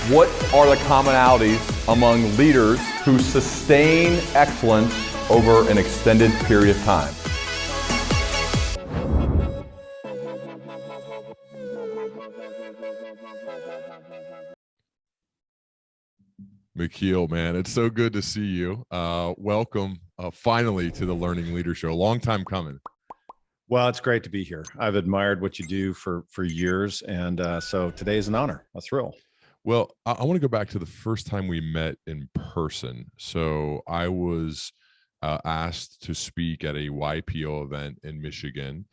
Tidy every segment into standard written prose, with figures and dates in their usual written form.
What are the commonalities among leaders who sustain excellence over an extended period of time? McKeel, man, it's so good to see you. Welcome finally to the Learning Leader Show. Long time coming. Well, it's great to be here. I've admired what you do for years, and so today is an honor, a thrill. Well, I want to go back to the first time we met in person. So I was asked to speak at a YPO event in Michigan,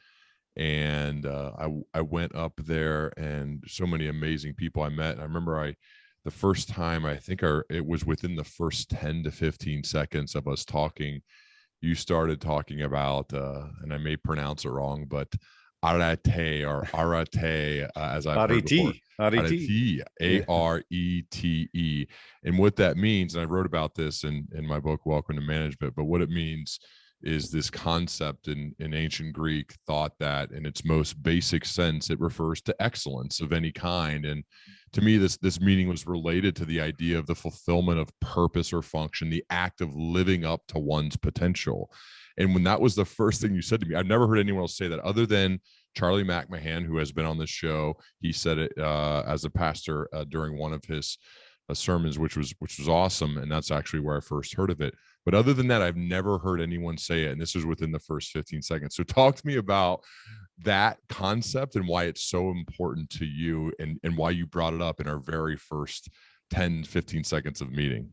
and I went up there, and so many amazing people I met. And I remember the first time, I think it was within the first 10 to 15 seconds of us talking, you started talking about, and I may pronounce it wrong, but Arete or Arete, as I've heard before. Arete, A-R-E-T-E. And what that means, and I wrote about this in my book, Welcome to Management, but what it means is this concept in ancient Greek thought that in its most basic sense, it refers to excellence of any kind. And to me, this meaning was related to the idea of the fulfillment of purpose or function, the act of living up to one's potential. And when that was the first thing you said to me, I've never heard anyone else say that other than Charlie McMahon, who has been on this show. He said it as a pastor during one of his sermons, which was awesome. And that's actually where I first heard of it. But other than that, I've never heard anyone say it. And this was within the first 15 seconds. So talk to me about that concept and why it's so important to you and why you brought it up in our very first 10, 15 seconds of meeting.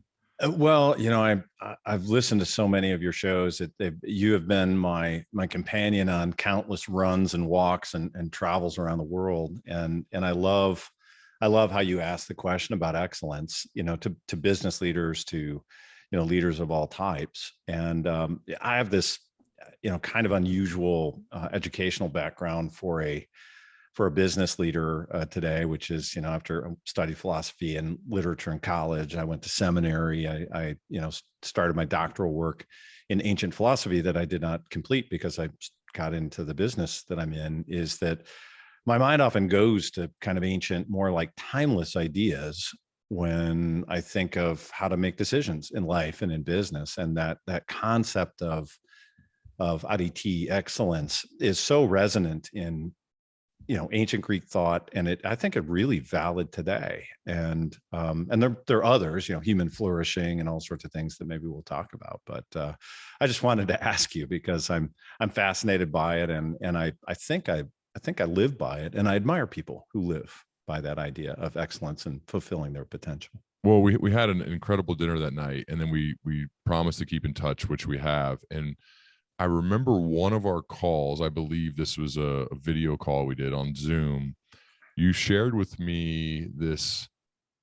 Well, you know, I've listened to so many of your shows. You have been my companion on countless runs and walks and travels around the world. And I love how you ask the question about excellence, you know, to business leaders, to leaders of all types. And I have this, kind of unusual educational background for a business leader today, which is, after I studied philosophy and literature in college, I went to seminary. I started my doctoral work in ancient philosophy that I did not complete because I got into the business that I'm in. Is that my mind often goes to kind of ancient, more like timeless ideas when I think of how to make decisions in life and in business. And that concept of Arete, excellence, is so resonant in ancient Greek thought, and I think it really valid today. And there are others, human flourishing and all sorts of things that maybe we'll talk about. But I just wanted to ask you because I'm fascinated by it, and I think I live by it, and I admire people who live by that idea of excellence and fulfilling their potential. Well, we had an incredible dinner that night, and then we promised to keep in touch, which we have. And I remember one of our calls, I believe this was a video call we did on Zoom. You shared with me this,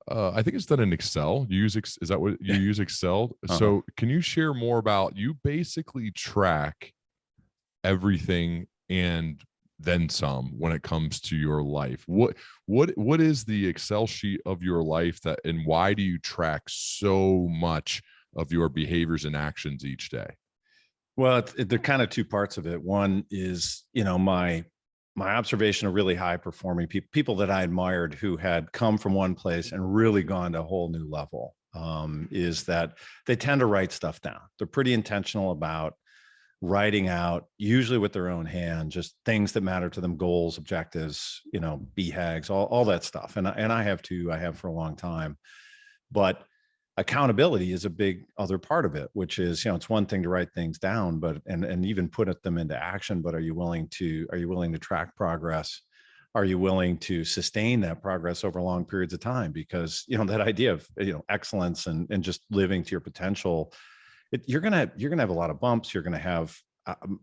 I think it's done in Excel. Is that what you use, Excel? Uh-huh. So can you share more about, you basically track everything and then some when it comes to your life. What is the Excel sheet of your life and why do you track so much of your behaviors and actions each day? Well, there are kind of two parts of it. One is, my observation of really high performing people that I admired who had come from one place and really gone to a whole new level, is that they tend to write stuff down. They're pretty intentional about writing out, usually with their own hand, just things that matter to them, goals, objectives, BHAGs, all that stuff. And I have too. I have for a long time. But accountability is a big other part of it, which is, it's one thing to write things down, but and even put them into action. But are you willing to track progress? Are you willing to sustain that progress over long periods of time? Because that idea of excellence and just living to your potential, you're gonna have a lot of bumps. You're gonna have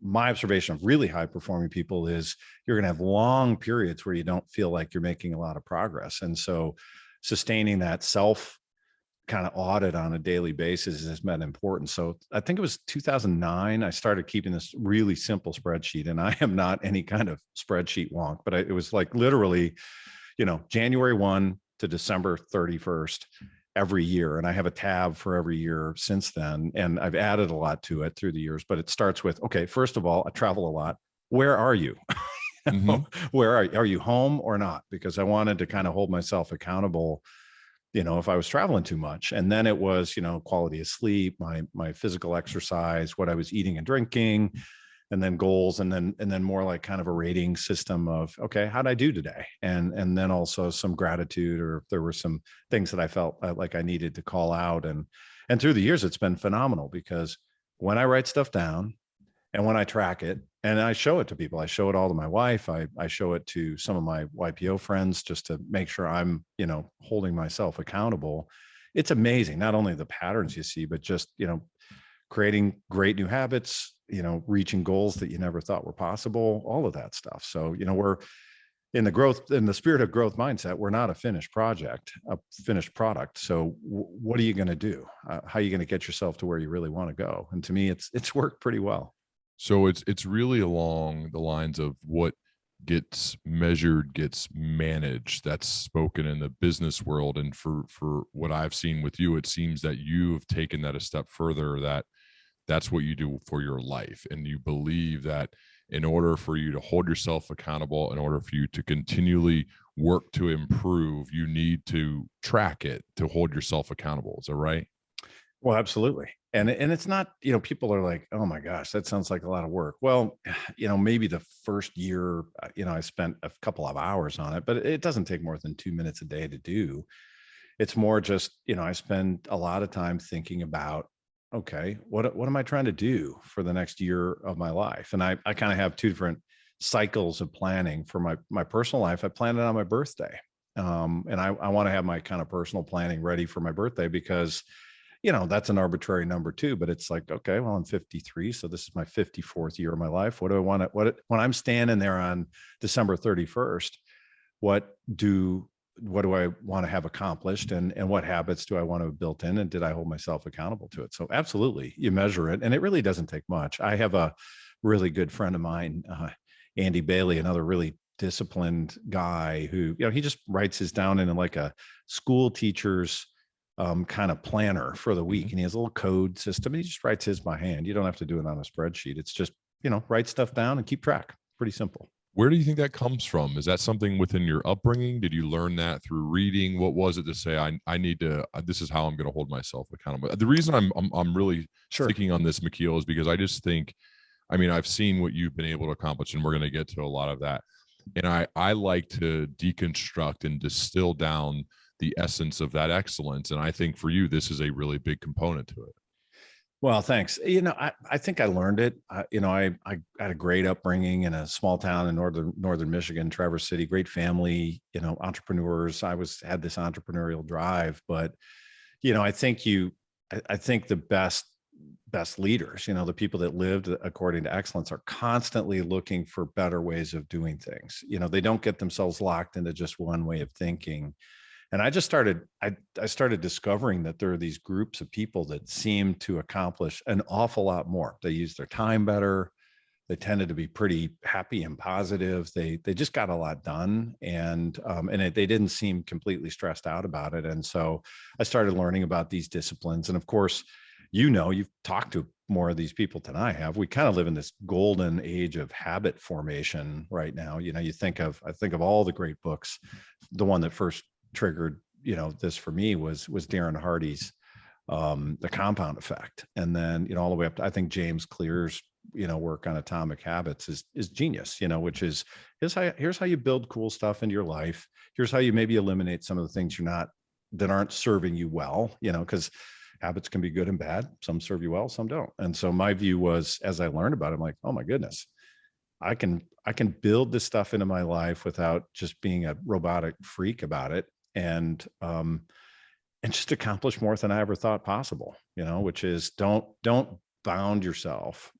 my observation of really high performing people is you're gonna have long periods where you don't feel like you're making a lot of progress. And so sustaining that self kind of audit on a daily basis has been important. So I think it was 2009, I started keeping this really simple spreadsheet, and I am not any kind of spreadsheet wonk, but it was like literally, January 1 to December 31st every year. And I have a tab for every year since then. And I've added a lot to it through the years, but it starts with, okay, first of all, I travel a lot. Where are you? Mm-hmm. Where are you home or not? Because I wanted to kind of hold myself accountable if I was traveling too much. And then it was, quality of sleep, my physical exercise, what I was eating and drinking, and then goals, and then more like kind of a rating system of, okay, how'd I do today? And then also some gratitude, or if there were some things that I felt like I needed to call out. And through the years, it's been phenomenal, because when I write stuff down and when I track it and I show it to people, I show it all to my wife, I show it to some of my YPO friends, just to make sure I'm, holding myself accountable. It's amazing. Not only the patterns you see, but just, creating great new habits, reaching goals that you never thought were possible, all of that stuff. So, we're in the spirit of growth mindset. We're not a finished project, a finished product. So what are you going to do? How are you going to get yourself to where you really want to go? And to me, it's worked pretty well. So it's really along the lines of what gets measured gets managed. That's spoken in the business world. And for what I've seen with you, it seems that you have taken that a step further, that's what you do for your life. And you believe that in order for you to hold yourself accountable, in order for you to continually work to improve, you need to track it to hold yourself accountable. Is that right? Well, absolutely. And it's not, people are like, oh my gosh, that sounds like a lot of work. Well, maybe the first year, I spent a couple of hours on it, but it doesn't take more than 2 minutes a day to do. It's more just, I spend a lot of time thinking about, okay, what am I trying to do for the next year of my life? And I kind of have two different cycles of planning. For my personal life, I plan it on my birthday. And I want to have my kind of personal planning ready for my birthday, because that's an arbitrary number too, but it's like, okay, well, I'm 53. So this is my 54th year of my life. What do I want to, when I'm standing there on December 31st, what do I want to have accomplished, and what habits do I want to have built in? And did I hold myself accountable to it? So absolutely, you measure it, and it really doesn't take much. I have a really good friend of mine, Andy Bailey, another really disciplined guy who, he just writes his down in like a school teacher's kind of planner for the week. And he has a little code system. He just writes his by hand. You don't have to do it on a spreadsheet. It's just, write stuff down and keep track. Pretty simple. Where do you think that comes from? Is that something within your upbringing? Did you learn that through reading? What was it to say, I need to, this is how I'm going to hold myself accountable? The reason I'm really sticking on this, McKeel, is because I just think, I've seen what you've been able to accomplish, and we're going to get to a lot of that. And I like to deconstruct and distill down the essence of that excellence. And I think for you, this is a really big component to it. Well, thanks. I think I learned it. I had a great upbringing in a small town in northern Michigan, Traverse City, great family, entrepreneurs. I had this entrepreneurial drive, but, I think the best leaders, the people that lived according to excellence, are constantly looking for better ways of doing things. They don't get themselves locked into just one way of thinking. And I started discovering that there are these groups of people that seem to accomplish an awful lot more. They use their time better. They tended to be pretty happy and positive. They just got a lot done, and they didn't seem completely stressed out about it. And so I started learning about these disciplines. And of course, you've talked to more of these people than I have. We kind of live in this golden age of habit formation right now. I think of all the great books. The one that first triggered this for me was Darren Hardy's The Compound Effect, and then all the way up to, I think, James Clear's work on Atomic Habits is genius, which is here's how you build cool stuff into your life. Here's how you maybe eliminate some of the things that aren't serving you well, because habits can be good and bad. Some serve you well, some don't. And so my view was, as I learned about it, I'm like, oh my goodness, I can build this stuff into my life without just being a robotic freak about it, and just accomplish more than I ever thought possible, which is don't bound yourself.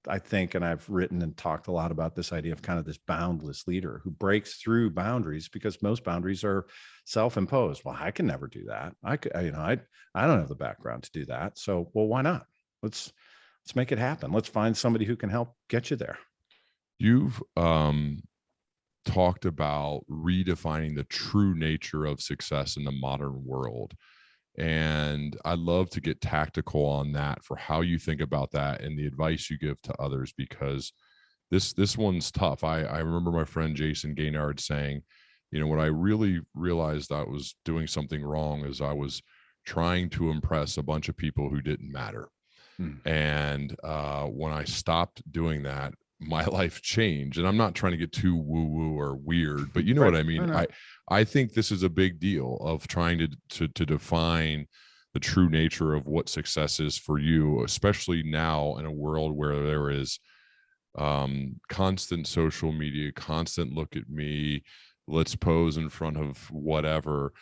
I think, and I've written and talked a lot about this idea of kind of this boundless leader who breaks through boundaries, because most boundaries are self-imposed. Well, I can never do that. I don't have the background to do that. So, well, why not? Let's make it happen. Let's find somebody who can help get you there. You've talked about redefining the true nature of success in the modern world. And I'd love to get tactical on that, for how you think about that and the advice you give to others, because this one's tough. I remember my friend Jason Gaynard saying What I really realized I was doing something wrong is I was trying to impress a bunch of people who didn't matter. And when I stopped doing that, my life changed. And I'm not trying to get too woo-woo or weird, but you know Right. what I mean? No. I think this is a big deal of trying to define the true nature of what success is for you, especially now in a world where there is constant social media, constant look at me, let's pose in front of whatever.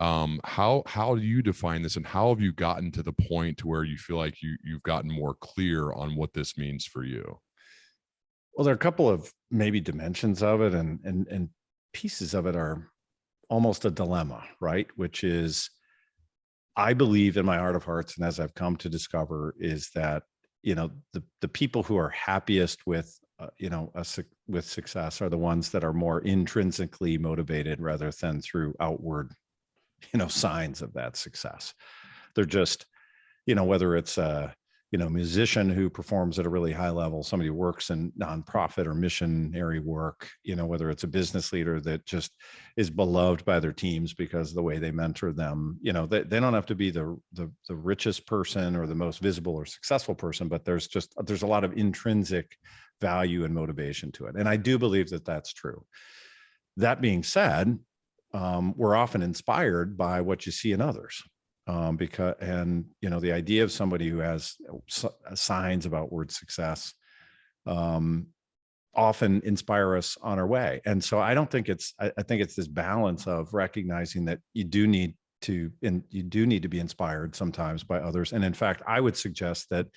How do you define this, and how have you gotten to the point to where you feel like you've gotten more clear on what this means for you? Well, there are a couple of maybe dimensions of it, and pieces of it are almost a dilemma, right? Which is, I believe in my heart of hearts, and as I've come to discover, is that the people who are happiest with with success are the ones that are more intrinsically motivated rather than through outward signs of that success. They're just, whether it's a musician who performs at a really high level, somebody who works in nonprofit or missionary work, whether it's a business leader that just is beloved by their teams because of the way they mentor them. They don't have to be the richest person or the most visible or successful person, but there's a lot of intrinsic value and motivation to it. And I do believe that that's true. That being said, we're often inspired by what you see in others. The idea of somebody who has signs of outward success often inspire us on our way. And so I don't think I think it's this balance of recognizing that you do need to be inspired sometimes by others. And in fact, I would suggest that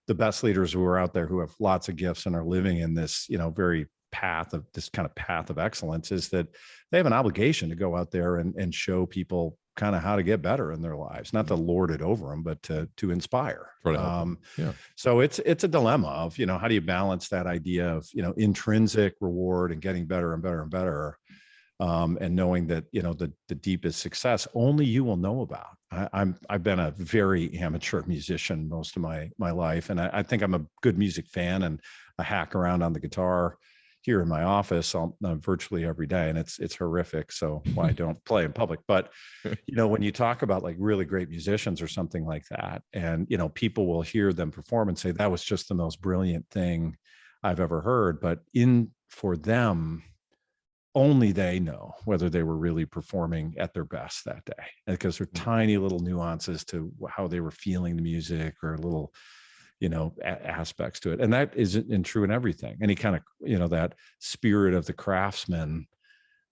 the best leaders who are out there who have lots of gifts and are living in this, very path of excellence, is that they have an obligation to go out there and show people kind of how to get better in their lives, not to lord it over them, but to inspire. So it's a dilemma of, how do you balance that idea of, intrinsic reward and getting better and better and better, and knowing that, the deepest success only you will know about. I've been a very amateur musician most of my life, and I think I'm a good music fan, and I hack around on the guitar here in my office virtually every day, and it's horrific. So why I don't play in public. But when you talk about like really great musicians or something like that, and people will hear them perform and say that was just the most brilliant thing I've ever heard. But for them, only they know whether they were really performing at their best that day, because there are tiny little nuances to how they were feeling the music, or little aspects to it. And that isn't true in everything. Any kind of, that spirit of the craftsman,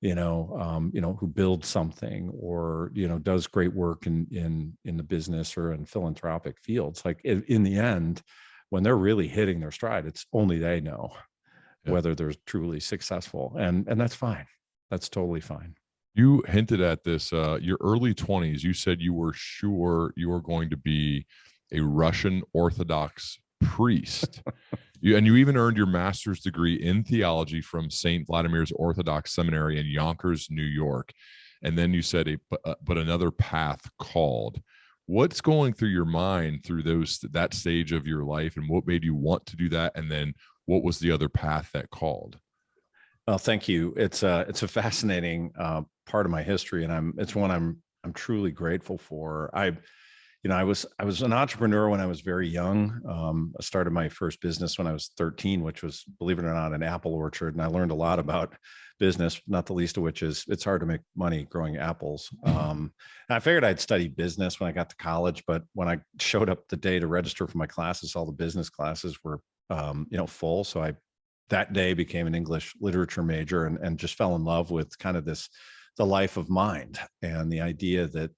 who builds something or, does great work in the business or in philanthropic fields. Like in the end, when they're really hitting their stride, it's only they know whether they're truly successful. And that's fine. That's totally fine. You hinted at this, your early 20s, you said you were sure you were going to be a Russian Orthodox priest. You even earned your master's degree in theology from St. Vladimir's Orthodox Seminary in Yonkers, New York. And then you said, but another path called. What's going through your mind through that stage of your life, and what made you want to do that? And then what was the other path that called? Well, thank you. It's a fascinating part of my history, and it's one I'm truly grateful for. I was an entrepreneur when I was very young. I started my first business when I was 13, which was, believe it or not, an apple orchard. And I learned a lot about business, not the least of which is it's hard to make money growing apples. And I figured I'd study business when I got to college, but when I showed up the day to register for my classes, all the business classes were, full. So I, that day, became an English literature major and just fell in love with kind of the life of mind, and the idea that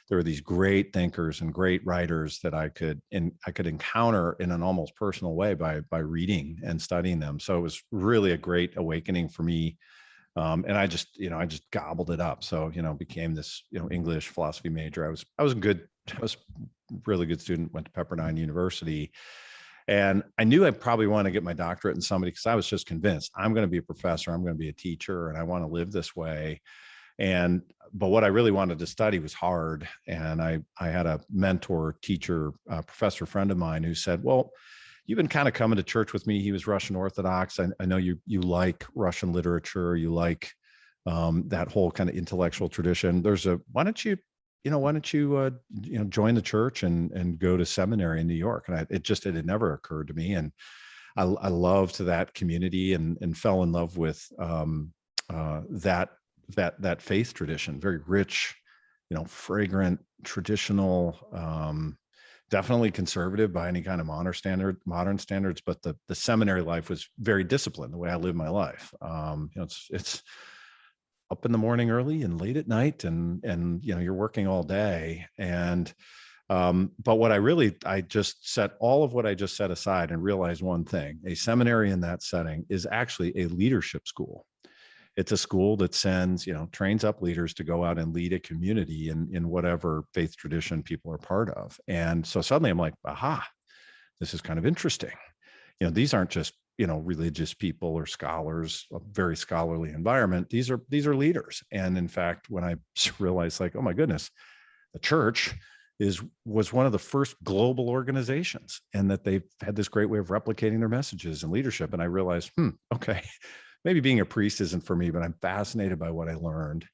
there were these great thinkers and great writers that I could encounter in an almost personal way by reading and studying them. So it was really a great awakening for me. And I just gobbled it up. So, became this, English philosophy major. I was a really good student, went to Pepperdine University. And I knew I probably wanted to get my doctorate in somebody, because I was just convinced I'm going to be a professor, I'm going to be a teacher, and I want to live this way. But what I really wanted to study was hard. And I had a mentor, teacher, professor friend of mine who said, well, you've been kind of coming to church with me. He was Russian Orthodox. I know you like Russian literature. You like that whole kind of intellectual tradition. There's a, why don't you join the church and go to seminary in New York? And it had never occurred to me. And I loved that community and fell in love with that faith tradition, very rich, fragrant, traditional, definitely conservative by any kind of modern standards. But the seminary life was very disciplined, the way I live my life. It's up in the morning early and late at night, and you're working all day. And but what I just set all of what I just set aside and realized one thing: a seminary in that setting is actually a leadership school. It's a school that trains up leaders to go out and lead a community in whatever faith tradition people are part of. And so suddenly I'm like, aha, this is kind of interesting. These aren't just, religious people or scholars, a very scholarly environment. These are leaders. And in fact, when I realized, like, oh my goodness, the church was one of the first global organizations, and that they've had this great way of replicating their messages and leadership. And I realized, okay, maybe being a priest isn't for me, but I'm fascinated by what I learned.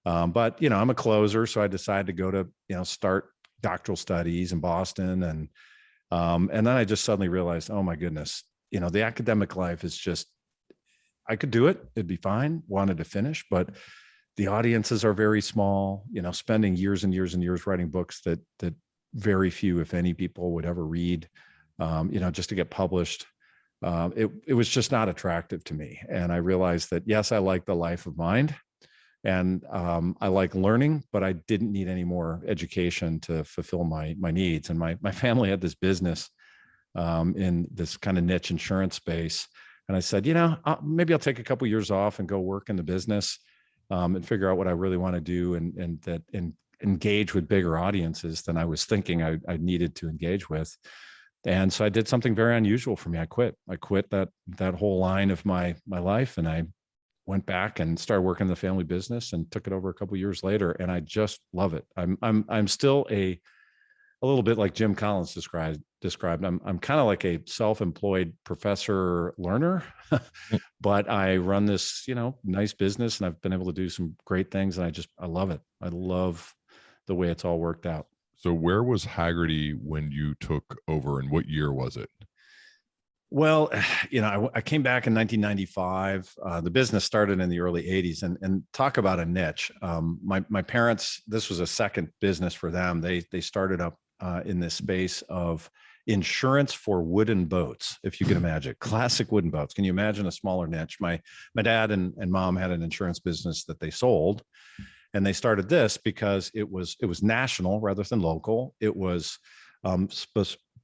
But I'm a closer, so I decided to go to start doctoral studies in Boston, and then I just suddenly realized, oh my goodness, the academic life is just, I could do it, it'd be fine. Wanted to finish, but the audiences are very small. Spending years and years and years writing books that very few, if any, people would ever read, just to get published. It was just not attractive to me. And I realized that, yes, I like the life of mind, and I like learning, but I didn't need any more education to fulfill my needs. And my family had this business in this kind of niche insurance space. And I said, maybe I'll take a couple of years off and go work in the business and figure out what I really want to do, and engage with bigger audiences than I was thinking I needed to engage with. And so I did something very unusual for me. I quit that whole line of my life, and I went back and started working in the family business, and took it over a couple of years later. And I just love it. I'm still a little bit like Jim Collins described. I'm kind of like a self-employed professor learner, but I run this, nice business, and I've been able to do some great things. And I love it. I love the way it's all worked out. So where was Hagerty when you took over, and what year was it? Well, I came back in 1995. The business started in the early 80s, and talk about a niche. My parents, this was a second business for them. They started up in this space of insurance for wooden boats, if you can imagine, classic wooden boats. Can you imagine a smaller niche? My dad and mom had an insurance business that they sold. And they started this because it was national rather than local. It was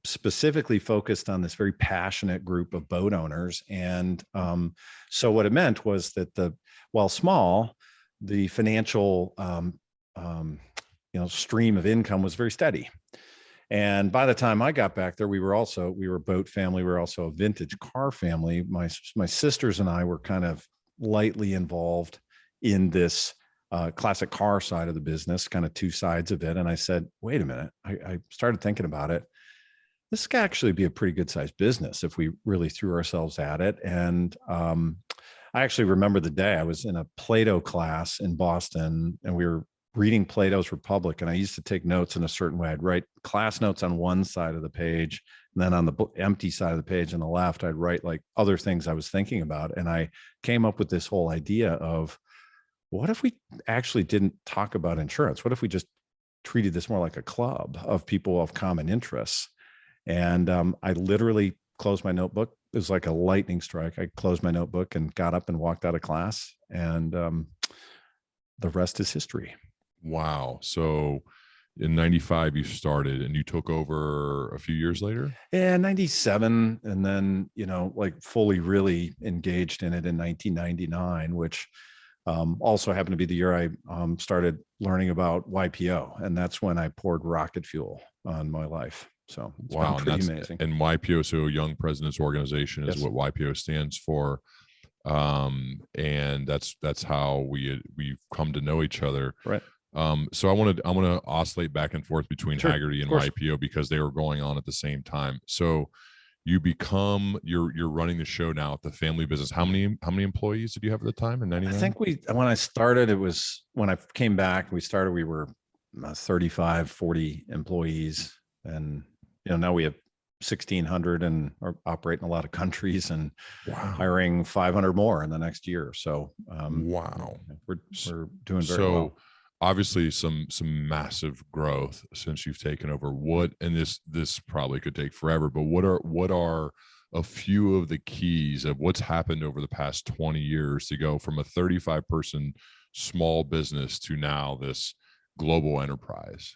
specifically focused on this very passionate group of boat owners. And so what it meant was that while small, the financial stream of income was very steady. And by the time I got back there, we were a boat family. We were also a vintage car family. My sisters and I were kind of lightly involved in this classic car side of the business, kind of two sides of it. And I said, wait a minute, I started thinking about it. This could actually be a pretty good sized business if we really threw ourselves at it. And I actually remember the day I was in a Plato class in Boston, and we were reading Plato's Republic. And I used to take notes in a certain way. I'd write class notes on one side of the page, and then on the empty side of the page on the left, I'd write like other things I was thinking about. And I came up with this whole idea of, what if we actually didn't talk about insurance? What if we just treated this more like a club of people of common interests? And I literally closed my notebook. It was like a lightning strike. I closed my notebook and got up and walked out of class, and the rest is history. Wow. So in 95 you started, and you took over a few years later? Yeah, 97. And then, like fully really engaged in it in 1999, which also happened to be the year I started learning about YPO. And that's when I poured rocket fuel on my life. So it's wow, been pretty amazing. And YPO, so Young Presidents Organization, is Yes. what YPO stands for. And that's how we've come to know each other. Right. So I want to oscillate back and forth between Sure, Hagerty and of course. YPO, because they were going on at the same time. So you're running the show now at the family business. How many employees did you have at the time in 99? I think when I started, it was when I came back, we were 35, 40 employees. And, now we have 1,600 and are operating a lot of countries and hiring 500 more in the next year. So, wow, we're doing very well. Obviously some massive growth since you've taken over. And this probably could take forever, but what are a few of the keys of what's happened over the past 20 years to go from a 35 person small business to now this global enterprise?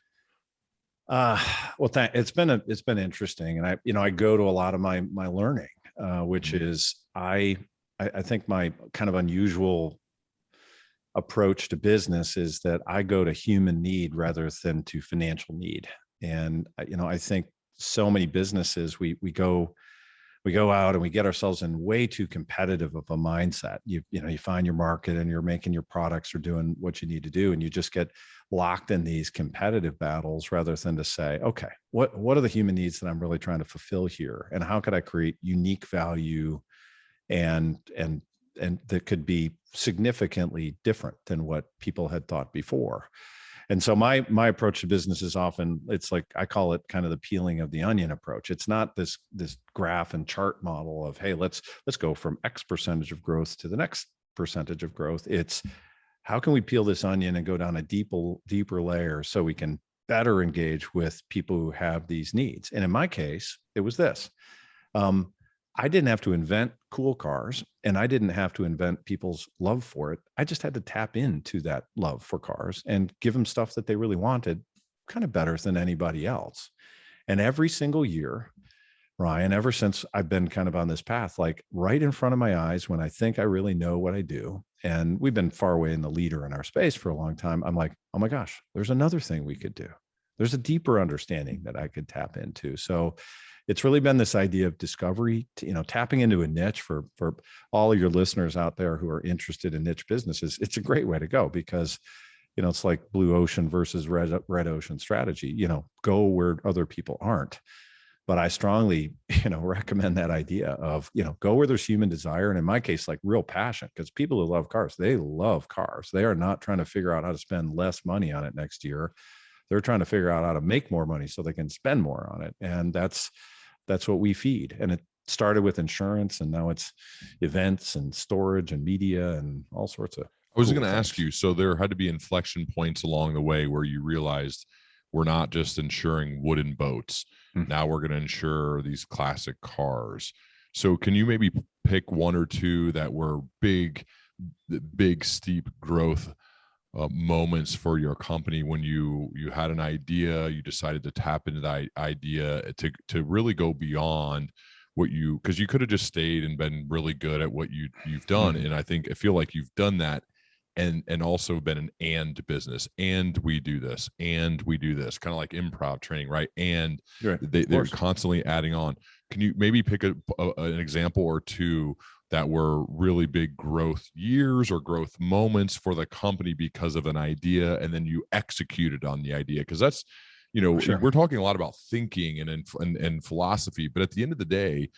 Well, it's been interesting. And I go to a lot of my learning, which is I think my kind of unusual approach to business is that I go to human need rather than to financial need. And, I think so many businesses, we go out and we get ourselves in way too competitive of a mindset. You find your market and you're making your products or doing what you need to do. And you just get locked in these competitive battles rather than to say, okay, what are the human needs that I'm really trying to fulfill here? And how could I create unique value and that could be significantly different than what people had thought before. And so my approach to business is often, it's like, I call it kind of the peeling of the onion approach. It's not this graph and chart model of, hey, let's go from X percentage of growth to the next percentage of growth. It's how can we peel this onion and go down a deeper layer so we can better engage with people who have these needs. And in my case, it was this. I didn't have to invent cool cars and I didn't have to invent people's love for it. I just had to tap into that love for cars and give them stuff that they really wanted kind of better than anybody else. And every single year, Ryan, ever since I've been kind of on this path, like right in front of my eyes, when I think I really know what I do, and we've been far away in the leader in our space for a long time, I'm like, oh my gosh, there's another thing we could do. There's a deeper understanding that I could tap into. So it's really been this idea of discovery, tapping into a niche for all of your listeners out there who are interested in niche businesses. It's a great way to go because, it's like blue ocean versus red ocean strategy, go where other people aren't. But I strongly, recommend that idea of, go where there's human desire. And in my case, like real passion, because people who love cars, they love cars. They are not trying to figure out how to spend less money on it next year. They're trying to figure out how to make more money so they can spend more on it. And that's what we feed. And it started with insurance and now it's events and storage and media and all sorts of. I was going to ask you, so there had to be inflection points along the way where you realized we're not just insuring wooden boats. Mm-hmm. Now we're going to insure these classic cars. So can you maybe pick one or two that were big, steep growth moments for your company when you had an idea, you decided to tap into that idea to really go beyond what because you could have just stayed and been really good at what you've done. Mm-hmm. And I feel like you've done that and also been an and business. And we do this and we do this, kind of like improv training, right? And they're constantly adding on. Can you maybe pick an example or two that were really big growth years or growth moments for the company because of an idea, and then you executed on the idea? Because that's, sure. We're talking a lot about thinking and philosophy, but at the end of the day,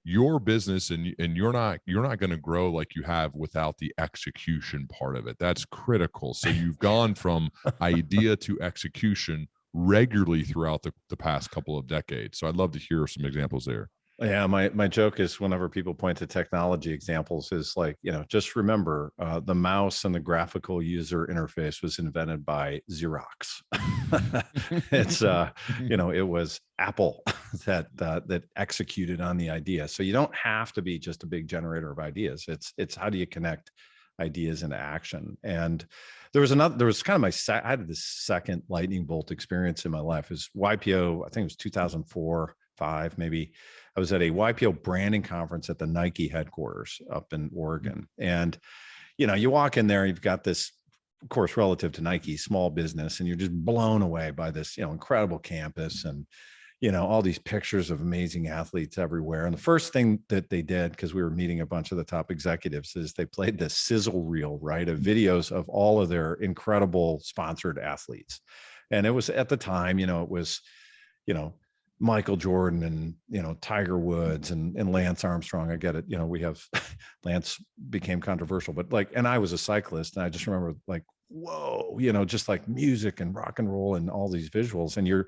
your business and you're not going to grow like you have without the execution part of it. That's critical. So you've gone from idea to execution regularly throughout the past couple of decades. So I'd love to hear some examples there. Yeah, my joke is whenever people point to technology examples is like, just remember the mouse and the graphical user interface was invented by Xerox. It's it was Apple that executed on the idea. So you don't have to be just a big generator of ideas. It's how do you connect ideas into action? And there was kind of I had this second lightning bolt experience in my life. Is YPO, I think it was 2004, 5 maybe. I was at a YPO Branding Conference at the Nike headquarters up in Oregon. And, you walk in there, you've got this, of course, relative to Nike, small business, and you're just blown away by this, incredible campus and, all these pictures of amazing athletes everywhere. And the first thing that they did, because we were meeting a bunch of the top executives, is they played this sizzle reel, right, of videos of all of their incredible sponsored athletes. And it was at the time, it was, Michael Jordan and, Tiger Woods and Lance Armstrong. I get it. We have Lance became controversial, but and I was a cyclist, and I just remember whoa, just like music and rock and roll and all these visuals, and you're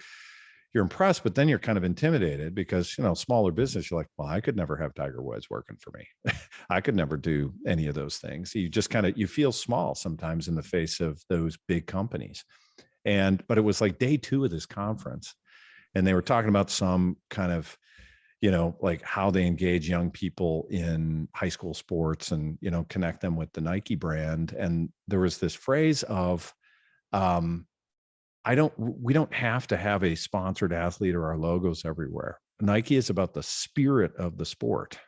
impressed, but then you're kind of intimidated because, smaller business, you're like, well, I could never have Tiger Woods working for me. I could never do any of those things. You just you feel small sometimes in the face of those big companies. But it was like day 2 of this conference, and they were talking about some kind of, how they engage young people in high school sports and, connect them with the Nike brand. And there was this phrase of, we don't have to have a sponsored athlete or our logos everywhere. Nike is about the spirit of the sport.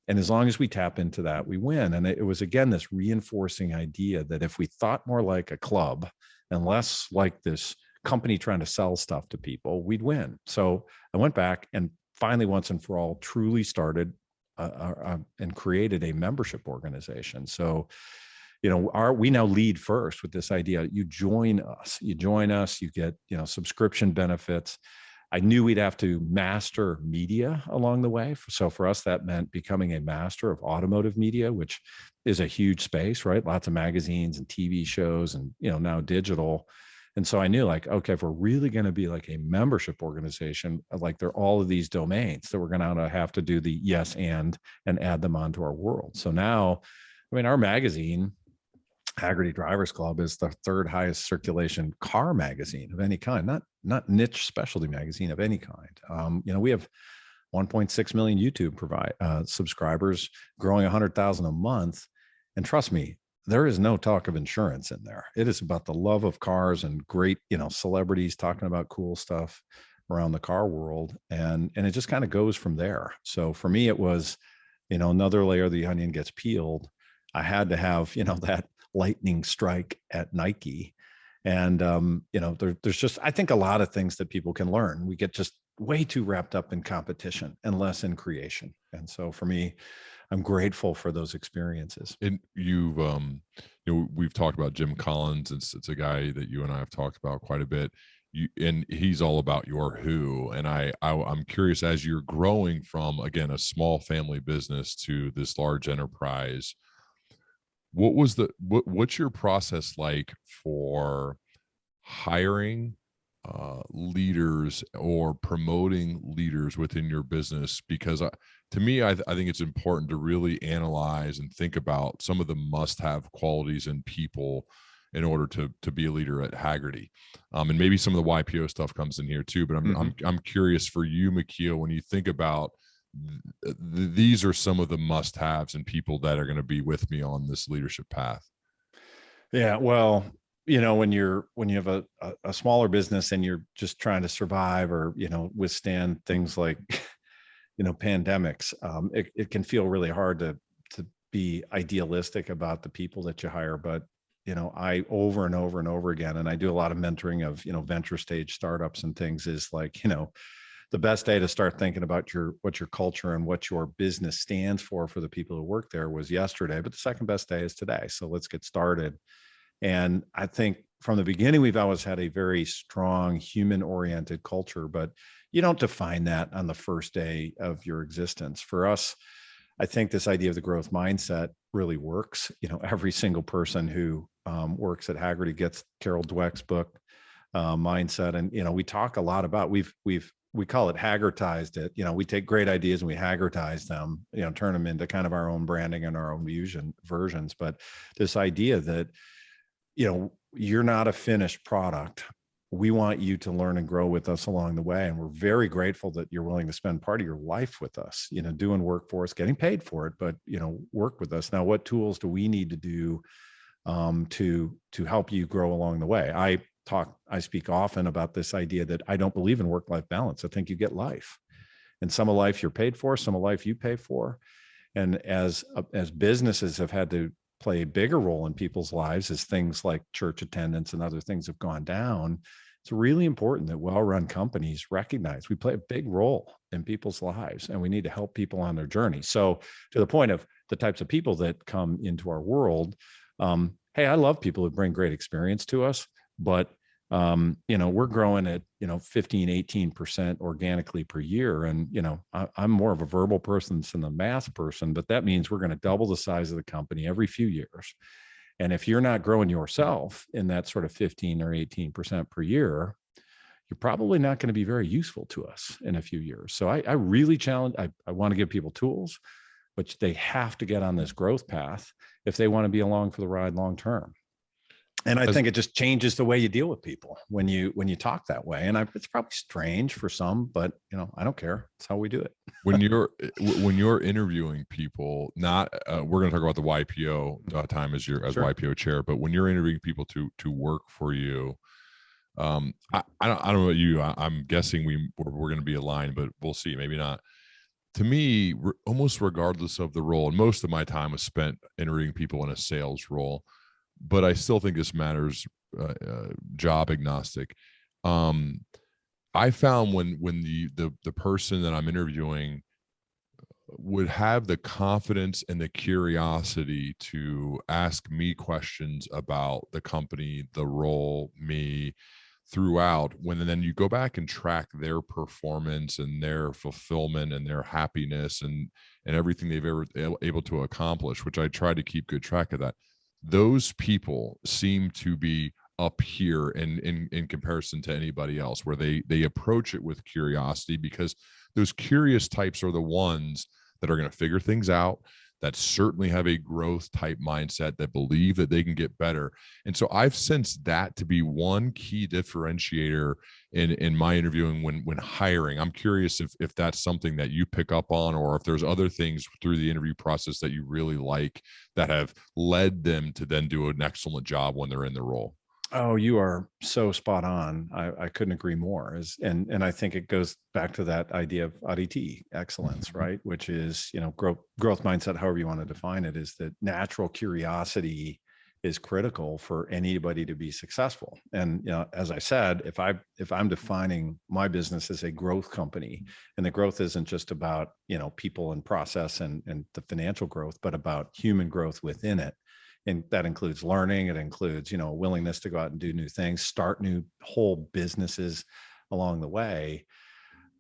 And as long as we tap into that, we win. And it was, again, this reinforcing idea that if we thought more like a club and less like this company trying to sell stuff to people, we'd win. So I went back and finally, once and for all, truly started and created a membership organization. So, we now lead first with this idea. You join us, you get, subscription benefits. I knew we'd have to master media along the way. So for us, that meant becoming a master of automotive media, which is a huge space, right? Lots of magazines and TV shows and, now digital. And so I knew okay, if we're really going to be like a membership organization, there are all of these domains that we're going to have to do the yes and add them onto our world. So now, our magazine, Hagerty Drivers Club, is the 3rd highest circulation car magazine of any kind, not niche specialty magazine of any kind. We have 1.6 million YouTube subscribers, growing 100,000 a month. And trust me, there is no talk of insurance in there. It is about the love of cars and great, celebrities talking about cool stuff around the car world. And it just kind of goes from there. So for me, it was, another layer of the onion gets peeled. I had to have, that lightning strike at Nike. And, there's just, I think, a lot of things that people can learn. We get just way too wrapped up in competition and less in creation. And so for me, I'm grateful for those experiences. And you've, we've talked about Jim Collins. It's a guy that you and I have talked about quite a bit. And he's all about your who. And I'm curious, as you're growing from, again, a small family business to this large enterprise, what's your process like for hiring leaders or promoting leaders within your business? Because to me, I think it's important to really analyze and think about some of the must-have qualities in people in order to be a leader at Hagerty. And maybe some of the YPO stuff comes in here too, but I'm curious for you, McKeel, when you think about these are some of the must-haves and people that are going to be with me on this leadership path. Yeah, well, when you have a smaller business and you're just trying to survive or, withstand things like, pandemics, it can feel really hard to be idealistic about the people that you hire. But, I over and over and over again, and I do a lot of mentoring of, venture stage startups and things, is the best day to start thinking about what your culture and what your business stands for the people who work there was yesterday, but the second best day is today. So let's get started. And I think from the beginning, we've always had a very strong human-oriented culture, but you don't define that on the first day of your existence. For us, I think this idea of the growth mindset really works. Every single person who works at Hagerty gets Carol Dweck's book, Mindset. And, we talk a lot about, we call it Hagertized it. We take great ideas and we Hagertize them, turn them into kind of our own branding and our own versions. But this idea that, you're not a finished product. We want you to learn and grow with us along the way. And we're very grateful that you're willing to spend part of your life with us, doing work for us, getting paid for it, but, work with us. Now, what tools do we need to do to help you grow along the way? I speak often about this idea that I don't believe in work-life balance. I think you get life, and some of life you're paid for, some of life you pay for. And as businesses have had to play a bigger role in people's lives as things like church attendance and other things have gone down, it's really important that well-run companies recognize we play a big role in people's lives and we need to help people on their journey. So to the point of the types of people that come into our world, hey, I love people who bring great experience to us, but We're growing at, 15, 18% organically per year. And, I'm more of a verbal person than a math person, but that means we're going to double the size of the company every few years. And if you're not growing yourself in that sort of 15 or 18% per year, you're probably not going to be very useful to us in a few years. So I really challenge, I want to give people tools, but they have to get on this growth path if they want to be along for the ride long term. And I think it just changes the way you deal with people when you talk that way. And it's probably strange for some, but I don't care. It's how we do it. When you're interviewing people, not we're going to talk about the YPO time as YPO chair, but when you're interviewing people to work for you, I don't know about you. I'm guessing we're going to be aligned, but we'll see. Maybe not. To me, almost regardless of the role, and most of my time was spent interviewing people in a sales role, but I still think this matters, job agnostic. I found when the person that I'm interviewing would have the confidence and the curiosity to ask me questions about the company, the role, me, throughout, when then you go back and track their performance and their fulfillment and their happiness and everything they've ever able to accomplish, which I try to keep good track of that. Those people seem to be up here in comparison to anybody else, where they approach it with curiosity, because those curious types are the ones that are going to figure things out, that certainly have a growth type mindset, that believe that they can get better. And so I've sensed that to be one key differentiator in my interviewing when hiring. I'm curious if that's something that you pick up on, or if there's other things through the interview process that you really like that have led them to then do an excellent job when they're in the role. Oh, you are so spot on. I couldn't agree more. And I think it goes back to that idea of Arete, excellence, right? Which is, growth mindset, however you want to define it, is that natural curiosity is critical for anybody to be successful. And, as I said, if I'm defining my business as a growth company, and the growth isn't just about, people and process and the financial growth, but about human growth within it. And that includes learning. It includes, willingness to go out and do new things, start new whole businesses along the way.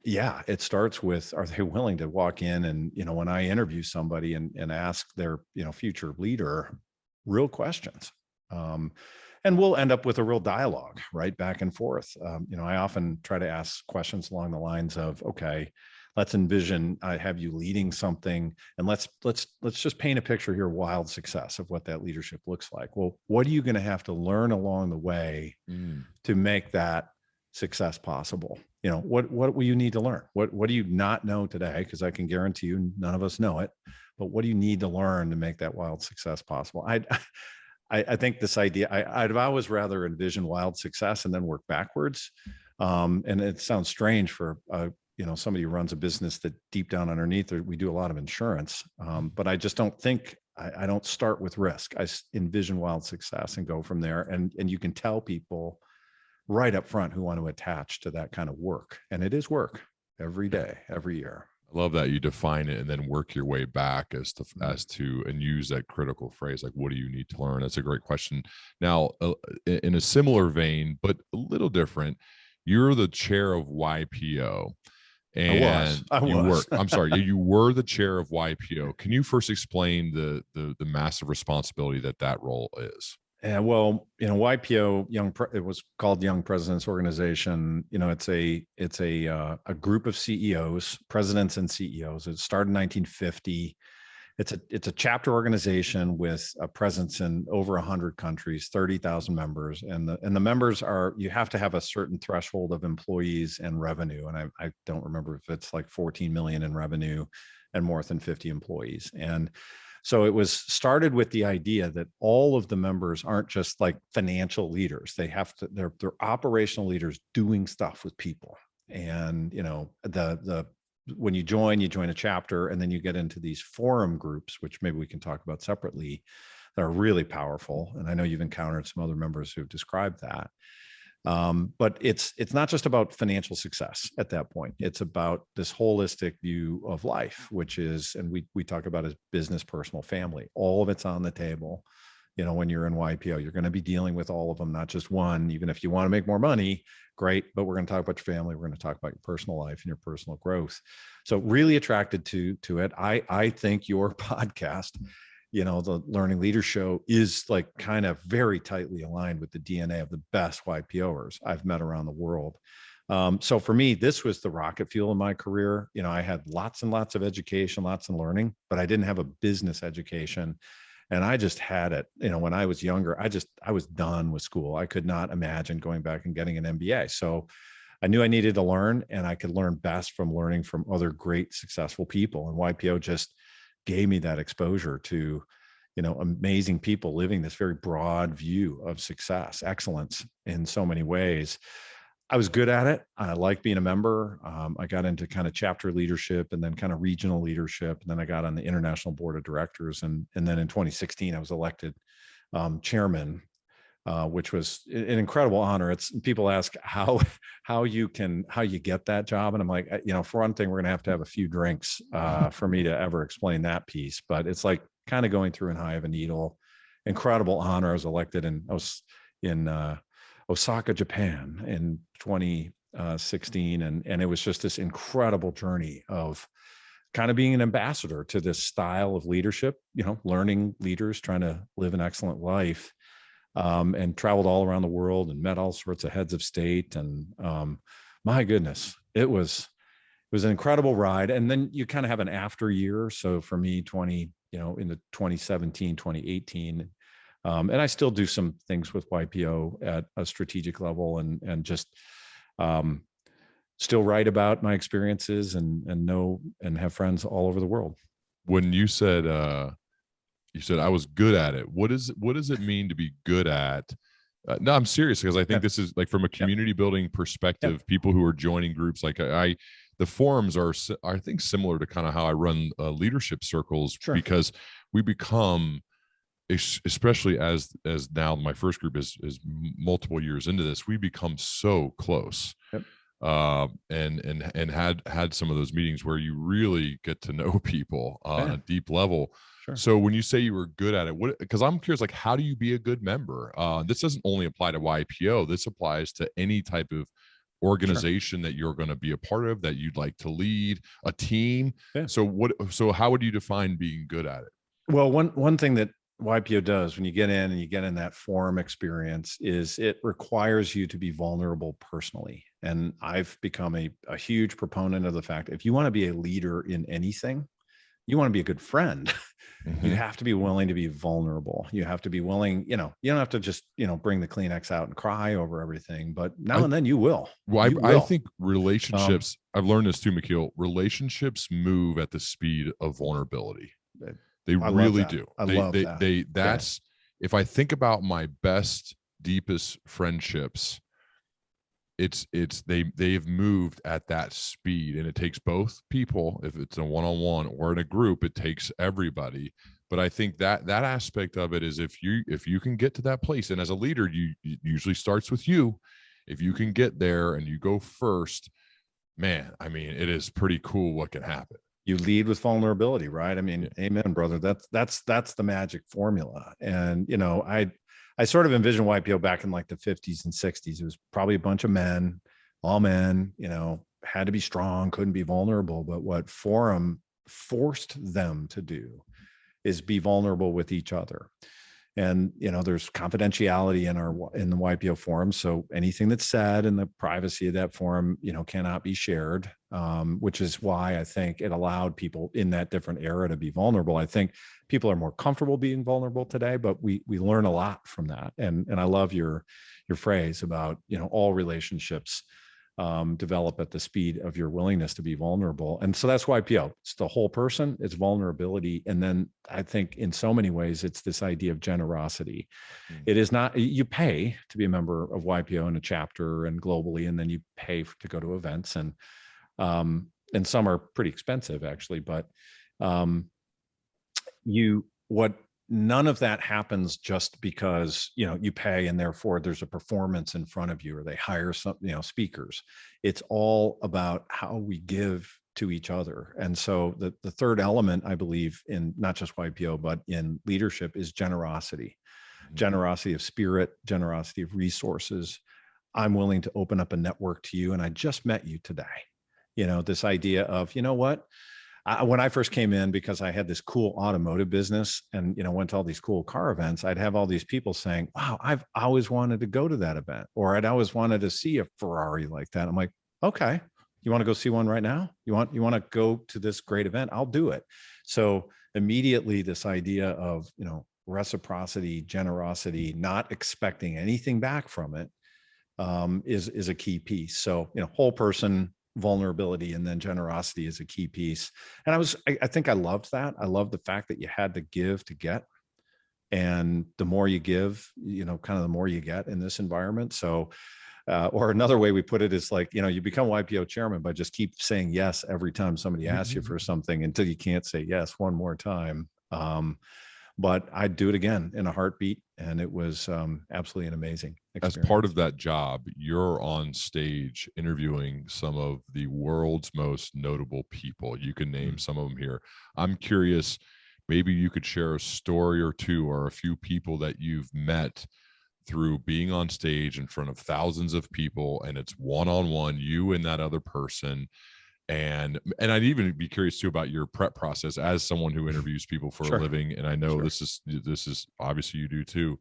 Yeah, it starts with, are they willing to walk in and, when I interview somebody and ask their, future leader real questions, and we'll end up with a real dialogue, right? Back and forth. I often try to ask questions along the lines of, okay, let's envision I have you leading something, and let's just paint a picture here, wild success of what that leadership looks like. Well, what are you going to have to learn along the way to make that success possible? What will you need to learn? What do you not know today? Because I can guarantee you none of us know it, but what do you need to learn to make that wild success possible? I think this idea, I'd always rather envision wild success and then work backwards. And it sounds strange for somebody who runs a business that deep down underneath we do a lot of insurance. But I just don't think, I don't start with risk. I envision wild success and go from there. And you can tell people right up front who want to attach to that kind of work. And it is work every day, every year. I love that you define it and then work your way back as to and use that critical phrase, like, what do you need to learn? That's a great question. Now, in a similar vein, but a little different, you're the chair of YPO. And I was. I'm sorry, you were the chair of YPO. Can you first explain the massive responsibility that role is? Yeah, well, YPO, it was called Young Presidents Organization. It's a group of CEOs, presidents and CEOs. It started in 1950. It's a chapter organization with a presence in over 100 countries, 30,000 members, and the members are, you have to have a certain threshold of employees and revenue, and I don't remember if it's like 14 million in revenue and more than 50 employees. And so it was started with the idea that all of the members aren't just like financial leaders. They're operational leaders doing stuff with people. And when you join a chapter, and then you get into these forum groups, which maybe we can talk about separately, that are really powerful. And I know you've encountered some other members who have described that. But it's not just about financial success at that point. It's about this holistic view of life, which is, and we talk about as business, personal, family. All of it's on the table. when you're in YPO. You're going to be dealing with all of them, not just one. Even if you want to make more money, great, but we're going to talk about your family. We're going to talk about your personal life and your personal growth. So really attracted to it. I think your podcast, the Learning Leader Show, is like kind of very tightly aligned with the DNA of the best YPOers I've met around the world. So for me, this was the rocket fuel in my career. I had lots and lots of education, lots of learning, but I didn't have a business education. And I just had it, when I was younger, I was done with school. I could not imagine going back and getting an MBA. So I knew I needed to learn, and I could learn best from learning from other great, successful people. And YPO just gave me that exposure to, amazing people living this very broad view of success, excellence in so many ways. I was good at it. I liked being a member. I got into kind of chapter leadership and then kind of regional leadership. And then I got on the international board of directors. And then in 2016, I was elected chairman, which was an incredible honor. It's people ask how you get that job. And I'm like, for one thing, we're going to have a few drinks for me to ever explain that piece. But it's like kind of going through an eye of a needle. Incredible honor. I was elected, and I was in Osaka, Japan in 2016. And it was just this incredible journey of kind of being an ambassador to this style of leadership, learning leaders, trying to live an excellent life, and traveled all around the world and met all sorts of heads of state. And my goodness, it was an incredible ride. And then you kind of have an after year. So for me, in the 2017, 2018, and I still do some things with YPO at a strategic level, and just still write about my experiences and know and have friends all over the world. When you said I was good at it, what does it mean to be good at? No, I'm serious, because I think this is like from a community building perspective, people who are joining groups like the forums are, I think, similar to kind of how I run leadership circles, because we become, especially as now my first group is multiple years into this, we become so close. And had some of those meetings where you really get to know people on a deep level. So when you say you were good at it, because I'm curious, like, how do you be a good member? This doesn't only apply to YPO. This applies to any type of organization that you're going to be a part of, that you'd like to lead a team. So how would you define being good at it? Well, one thing that YPO does when you get in and you get in that forum experience is it requires you to be vulnerable personally. And I've become a huge proponent of the fact, if you want to be a leader in anything, you want to be a good friend, you have to be willing to be vulnerable. You have to be willing, you don't have to just, bring the Kleenex out and cry over everything, but now and then you will. Well, I think relationships, I've learned this too, McKeel, relationships move at the speed of vulnerability. They really do. I love that. That's, if I think about my best, deepest friendships, they've moved at that speed, and it takes both people. If it's a one-on-one or in a group, it takes everybody. But I think that aspect of it is, if you can get to that place, and as a leader, it usually starts with you. If you can get there and you go first, man, I mean, it is pretty cool what can happen. You lead with vulnerability, right? I mean, amen, brother. That's the magic formula. And, I sort of envision YPO back in like the 50s and 60s. It was probably a bunch of men, all men, had to be strong, couldn't be vulnerable. But what forum forced them to do is be vulnerable with each other. And, there's confidentiality in the YPO forum. So anything that's said in the privacy of that forum, cannot be shared, which is why I think it allowed people in that different era to be vulnerable. I think people are more comfortable being vulnerable today, but we learn a lot from that. And I love your phrase about, all relationships develop at the speed of your willingness to be vulnerable. And so that's YPO. It's the whole person, it's vulnerability. And then I think in so many ways, it's this idea of generosity. It is not, you pay to be a member of YPO in a chapter and globally, and then you pay to go to events, and some are pretty expensive actually, but none of that happens just because, you pay and therefore there's a performance in front of you, or they hire some, speakers. It's all about how we give to each other. And so the third element, I believe, in not just YPO, but in leadership, is generosity. generosity of spirit, generosity of resources. I'm willing to open up a network to you. And I just met you today. This idea of, you know what? When I first came in, because I had this cool automotive business and, went to all these cool car events, I'd have all these people saying, wow, I've always wanted to go to that event, or I'd always wanted to see a Ferrari like that. I'm like, okay, you want to go see one right now? You want to go to this great event? I'll do it. So immediately this idea of, reciprocity, generosity, not expecting anything back from it, is a key piece. So, whole person vulnerability and then generosity is a key piece. And I think I loved that. I loved the fact that you had to give to get. And the more you give, kind of the more you get in this environment. So, or another way we put it is like, you become YPO chairman by just keep saying yes every time somebody asks you for something until you can't say yes one more time. But I'd do it again in a heartbeat. And it was absolutely an amazing experience. As part of that job, you're on stage interviewing some of the world's most notable people. You can name some of them here. I'm curious, maybe you could share a story or two or a few people that you've met through being on stage in front of thousands of people, and it's one-on-one, you and that other person. And I'd even be curious too about your prep process as someone who interviews people for a living. And I know this is obviously you do too.